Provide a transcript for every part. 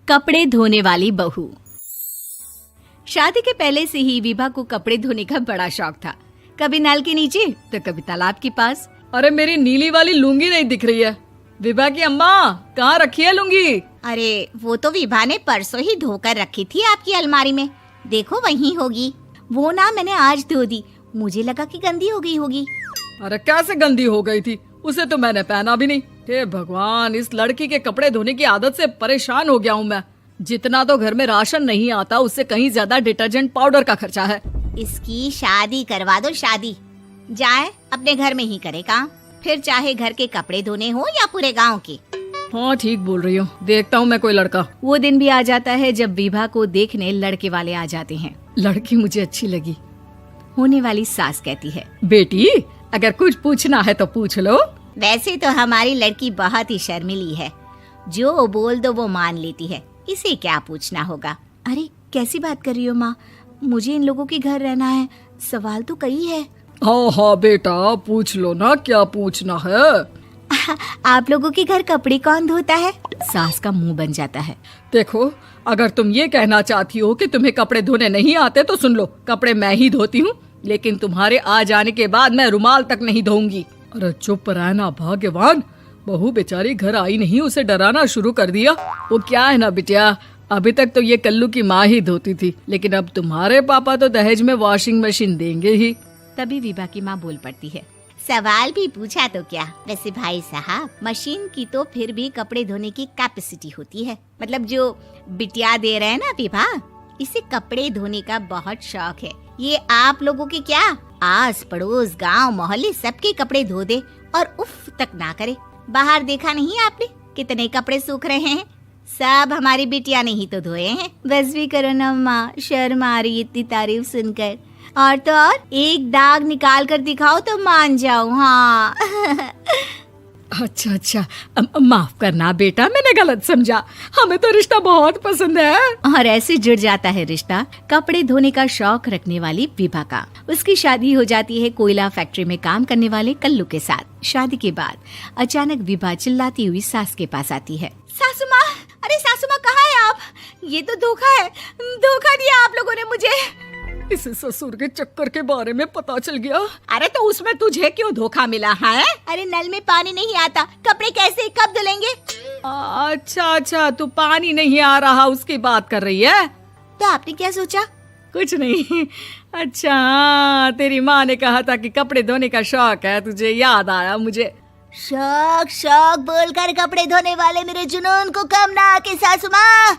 कपड़े धोने वाली बहू। शादी के पहले से ही विभा को कपड़े धोने का बड़ा शौक था। कभी नल के नीचे तो कभी तालाब के पास। अरे मेरी नीली वाली लुंगी नहीं दिख रही है। विभा की अम्मा, कहाँ रखी है लुंगी? अरे वो तो विभा ने परसों ही धोकर रखी थी आपकी अलमारी में, देखो वहीं होगी। वो ना मैंने आज धो दी, मुझे लगा कि गंदी हो गई होगी। अरे कैसे गंदी हो गई थी? उसे तो मैंने पहना भी नहीं। हे भगवान, इस लड़की के कपड़े धोने की आदत से परेशान हो गया हूँ मैं। जितना तो घर में राशन नहीं आता, उससे कहीं ज्यादा डिटर्जेंट पाउडर का खर्चा है। इसकी शादी करवा दो, शादी जाए अपने घर में ही करे काम, फिर चाहे घर के कपड़े धोने हो या पूरे गांव के। हाँ ठीक बोल रही हूँ, देखता हूँ मैं कोई लड़का। वो दिन भी आ जाता है जब विभा को देखने लड़के वाले आ जाते हैं। लड़की मुझे अच्छी लगी। होने वाली सास कहती है, बेटी अगर कुछ पूछना है तो पूछ लो। वैसे तो हमारी लड़की बहुत ही शर्मीली है, जो बोल दो वो मान लेती है, इसे क्या पूछना होगा। अरे कैसी बात कर रही हो माँ, मुझे इन लोगों के घर रहना है, सवाल तो कई है। हाँ हाँ बेटा, पूछ लो ना, क्या पूछना है। आप लोगों के घर कपड़े कौन धोता है? सास का मुंह बन जाता है। देखो, अगर तुम ये कहना चाहती हो कि तुम्हें कपड़े धोने नहीं आते तो सुन लो, कपड़े मैं ही धोती हूँ, लेकिन तुम्हारे आ जाने के बाद मैं रुमाल तक नहीं धोऊंगी। अरे चुप रहना भाग्यवान, बहू बेचारी घर आई नहीं, उसे डराना शुरू कर दिया। वो क्या है ना बिटिया, अभी तक तो ये कल्लू की माँ ही धोती थी, लेकिन अब तुम्हारे पापा तो दहेज में वॉशिंग मशीन देंगे ही। तभी विभा की माँ बोल पड़ती है, सवाल भी पूछा तो क्या। वैसे भाई साहब, मशीन की तो फिर भी कपड़े धोने की कैपेसिटी होती है। मतलब जो बिटिया दे रहे हैं ना विभा, इसे कपड़े धोने का बहुत शौक है। ये आप लोगों के क्या, आस पड़ोस गांव मोहल्ले सबके कपड़े धो दे और उफ तक ना करे। बाहर देखा नहीं आपने कितने कपड़े सूख रहे हैं? सब हमारी बिटिया ने ही तो धोए हैं। बस भी करो ना माँ, शर्म आ रही इतनी तारीफ सुनकर। और तो और एक दाग निकाल कर दिखाओ तो मान जाओ। हाँ अच्छा, माफ करना बेटा, मैंने गलत समझा। हमें तो रिश्ता बहुत पसंद है। और ऐसे जुड़ जाता है रिश्ता कपड़े धोने का शौक रखने वाली विभा का। उसकी शादी हो जाती है कोयला फैक्ट्री में काम करने वाले कल्लू के साथ। शादी के बाद अचानक विभा चिल्लाती हुई सास के पास आती है। सासू माँ, अरे सासू माँ कहाँ है आप? ये तो धोखा है, धोखा दिया आप लोगों ने मुझे। इसे ससुर के चक्कर के बारे में पता चल गया। अरे तो उसमें तुझे क्यों धोखा मिला है? अरे नल में पानी नहीं आता, कपड़े कैसे कब धुलेंगे? अच्छा, तू पानी नहीं आ रहा उसकी बात कर रही है। तो आपने क्या सोचा? कुछ नहीं। अच्छा, तेरी माँ ने कहा था कि कपड़े धोने का शौक है तुझे, याद आया मुझे। शौक बोलकर कपड़े धोने वाले मेरे जुनून को कम ना आके सासू माँ,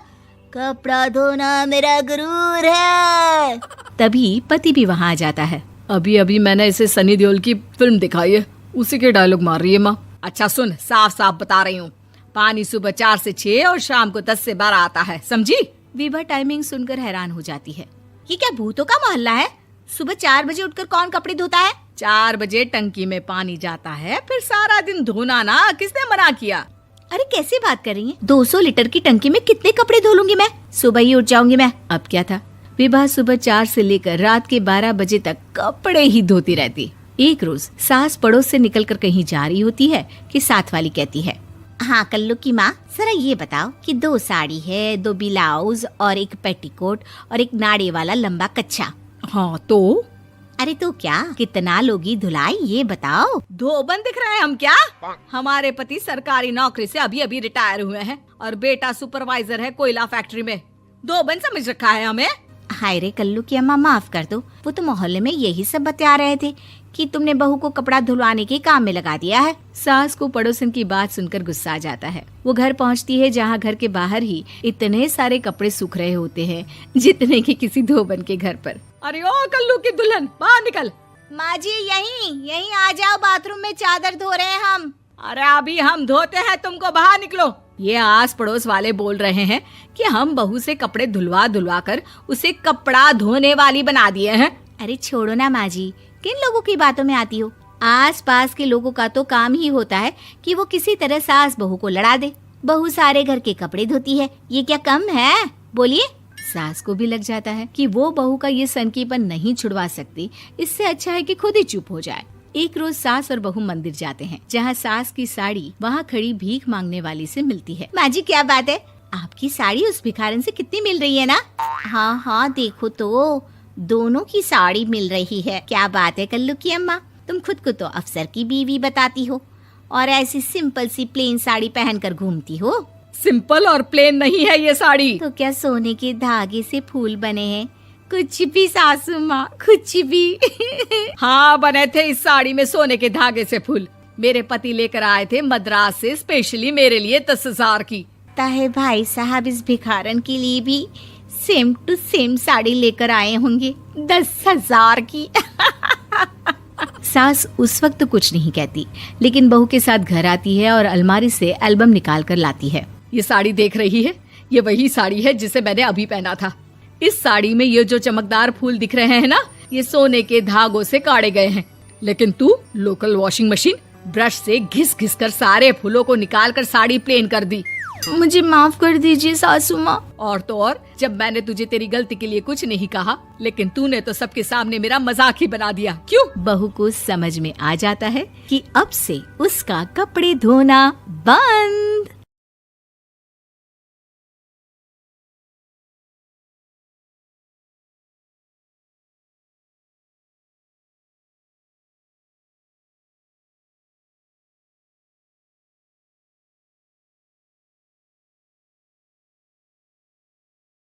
कपड़ा धोना मेरा गुरूर है। तभी पति भी वहाँ आ जाता है। अभी मैंने इसे सनी देओल की फिल्म दिखाई है, उसी के डायलॉग मार रही है माँ। अच्छा सुन, साफ साफ बता रही हूँ, पानी सुबह 4 से 6 और शाम को 10 से 12 आता है, समझी? विभा टाइमिंग सुनकर हैरान हो जाती है। ये क्या भूतों का मोहल्ला है? सुबह 4 बजे उठकर कौन कपड़े धोता है? 4 बजे टंकी में पानी जाता है, फिर सारा दिन धोना ना, किसने मना किया? अरे कैसी बात कर रही हैं? 200 लीटर की टंकी में कितने कपड़े धो लूंगी मैं? सुबह ही उठ जाऊंगी मैं। अब क्या था, विभा सुबह 4 से लेकर रात के 12 बजे तक कपड़े ही धोती रहती। एक रोज सास पड़ोस से निकलकर कहीं जा रही होती है कि साथ वाली कहती है, हाँ कल्लू की माँ, जरा ये बताओ कि 2 साड़ी है, 2 ब्लाउज और एक पेटीकोट और एक नाड़े वाला लंबा कच्छा। हाँ तो? अरे तो क्या, कितना लोगी धुलाई ये बताओ। धोबन दिख रहे हैं हम क्या? हमारे पति सरकारी नौकरी से अभी रिटायर हुए हैं और बेटा सुपरवाइजर है कोयला फैक्ट्री में। धोबन समझ रखा है हमें? हाय रे कल्लू की अम्मा, माफ कर दो, वो तो मोहल्ले में यही सब बता रहे थे कि तुमने बहू को कपड़ा धुलवाने के काम में लगा दिया है। सास को पड़ोसन की बात सुनकर गुस्सा आ जाता है। वो घर पहुंचती है जहां घर के बाहर ही इतने सारे कपड़े सूख रहे होते हैं जितने कि किसी धोबन के घर पर। अरे ओ कल्लू की दुल्हन, बाहर निकल। माँ जी यहीं आ जाओ, बाथरूम में चादर धो रहे हैं हम। अरे अभी हम धोते हैं, तुमको बाहर निकलो। ये आस पड़ोस वाले बोल रहे हैं कि हम बहू से कपड़े धुलवा कर उसे कपड़ा धोने वाली बना दिए हैं। अरे छोड़ो ना माँ जी, किन लोगों की बातों में आती हो? आस पास के लोगों का तो काम ही होता है कि वो किसी तरह सास बहू को लड़ा दे। बहू सारे घर के कपड़े धोती है, ये क्या कम है? बोलिए। सास को भी लग जाता है कि वो बहू का ये सनकीपन नहीं छुड़वा सकती, इससे अच्छा है कि खुद ही चुप हो जाए। एक रोज सास और बहू मंदिर जाते हैं, जहाँ सास की साड़ी वहाँ खड़ी भीख मांगने वाली से मिलती है। माँ जी क्या बात है, आपकी साड़ी उस भिखारन से कितनी मिल रही है ना? हाँ हाँ देखो तो, दोनों की साड़ी मिल रही है। क्या बात है कल्लू की अम्मा, तुम खुद को तो अफसर की बीवी बताती हो और ऐसी सिंपल सी प्लेन साड़ी पहनकर घूमती हो। सिंपल और प्लेन नहीं है ये साड़ी। तो क्या सोने के धागे से फूल बने हैं? कुछ भी सासू माँ, कुछ भी। हाँ बने थे इस साड़ी में सोने के धागे से फूल। मेरे पति लेकर आए थे मद्रास से स्पेशली मेरे लिए 10,000 की। ताहे भाई साहब इस भिखारन के लिए भी सेम टू सेम साड़ी लेकर आए होंगे 10,000 की। सास उस वक्त तो कुछ नहीं कहती, लेकिन बहू के साथ घर आती है और अलमारी से एल्बम निकाल कर लाती है। ये साड़ी देख रही है, ये वही साड़ी है जिसे मैंने अभी पहना था। इस साड़ी में ये जो चमकदार फूल दिख रहे हैं ना, ये सोने के धागों से काढ़े गए हैं। लेकिन तू लोकल वॉशिंग मशीन ब्रश से घिस घिस कर सारे फूलों को निकाल कर साड़ी प्लेन कर दी। मुझे माफ कर दीजिए सासू माँ। और तो और, जब मैंने तुझे तेरी गलती के लिए कुछ नहीं कहा, लेकिन तूने तो सबके सामने मेरा मजाक ही बना दिया। क्यों? बहू को समझ में आ जाता है कि अब से उसका कपड़े धोना बंद।